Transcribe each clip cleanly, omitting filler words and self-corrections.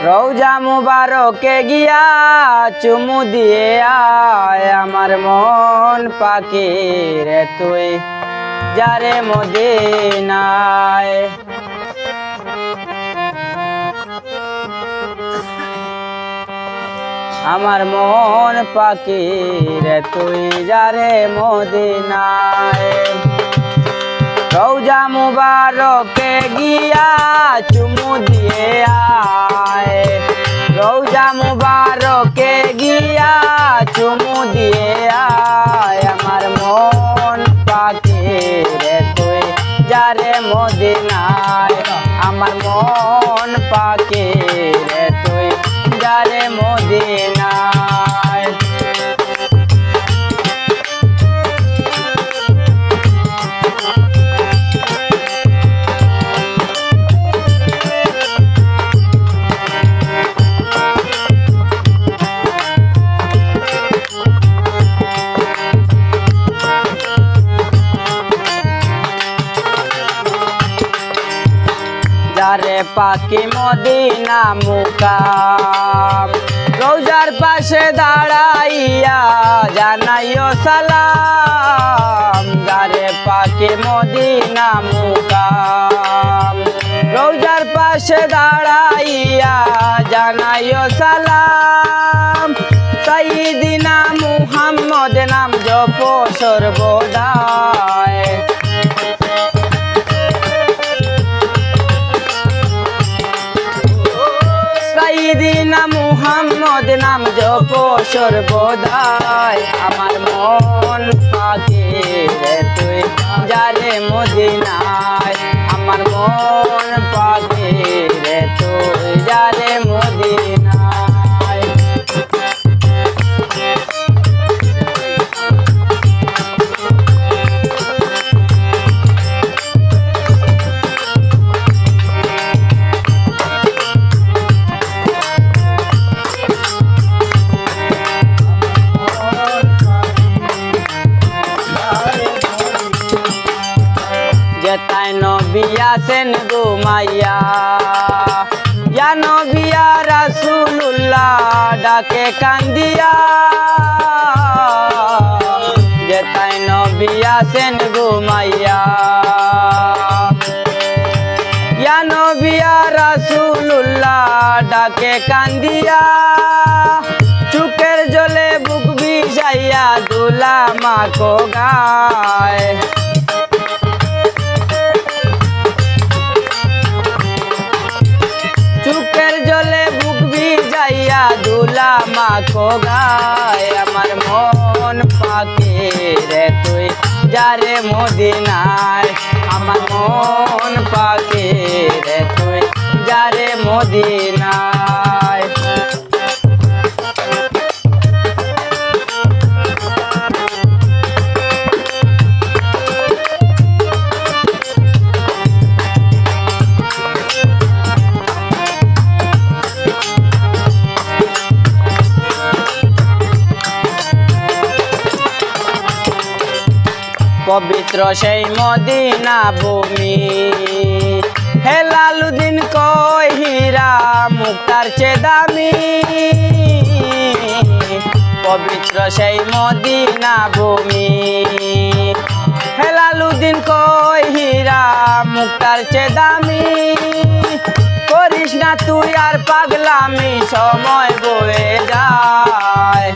রওজা মুবারকে গিয়া চুমু দিয়ে আয় আমার মন পাখি রে তুই যারে মদিনায়। আমার মন পাখি রে তুই যারে মদিনায়। রওজা মুবারকে গিয়া চুমু দিয়ে আয়, রওজা মুবারকে গিয়া চুমু দিয়ে আয় আমার মন পাখি রে তুই যারে মদিনায়। আমার মন পাখি রে তুই যারে মদিনায়। যারে পাখি মদিনা মুকাম, রওজার পাশে দাঁড়াইয়া জানাইও সালাম। যারে পাখি মদিনা মুকাম, রওজার পাশে দাঁড়াইয়া জানাইও সালাম। সাইয়্যিদিনা মুহাম্মদ নাম জপ সর্বদাই। সাইয়্যিদিনা মুহাম্মদ নাম জপ সর্বদাই। আমার মন পাখি রে তুই যারে মদিনায়। আমার মন পাখি রে তুই যারে মদিনায়। যেতাই নবী আছেন ঘুমাইয়া, ইয়া নবী ইয়া রাসূলুল্লাহ ডাকে কান্দিয়া। যেতাই নবী আছেন ঘুমাইয়া, ইয়া নবী ইয়া রাসূলুল্লাহ ডাকে কান্দিয়া। চুকের জলে বুক ভিজাইয়া দুলা মাখো গায়। চুকের জলে বুক ভিজাইয়া দুলা মাখো গায়। আমার মন পাখি রে তুই যারে মদিনায়। আমার মন পাখি রে তুই যারে মদিনায়। পবিত্র সেই মদিনা ভূমি, হেলালুদ্দিন কয় হীরা মুক্তার চেয়ে দামি। পবিত্র সেই মদিনা ভূমি, হেলালুদ্দিন কয় হীরা মুক্তার চেয়ে দামি। করিস না তুই আর পাগলামি সময় বয়ে যায়।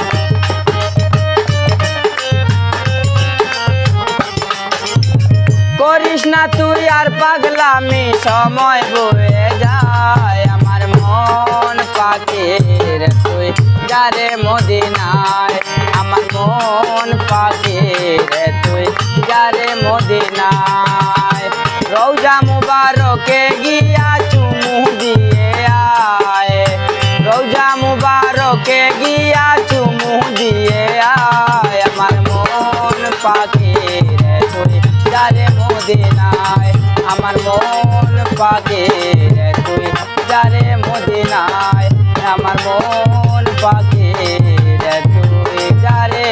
করিস না তুই আর পাগলামি সময় বয়ে যায়। আমার মন পাখি রে তুই যারে মদিনায়। আমার মন পাখি রে তুই যারে মদিনায়। রওজা মুবারকে গিয়া চুমু দিয়ে আয়, রওজা মুবারকে গিয়া চুমু দিয়ে আয়। আমার মন পাখি রে তুই যারে মদিনায়। আমার মন পাখি রে তুই যারে মদিনায়। আমার মন পাখি রে তুই যারে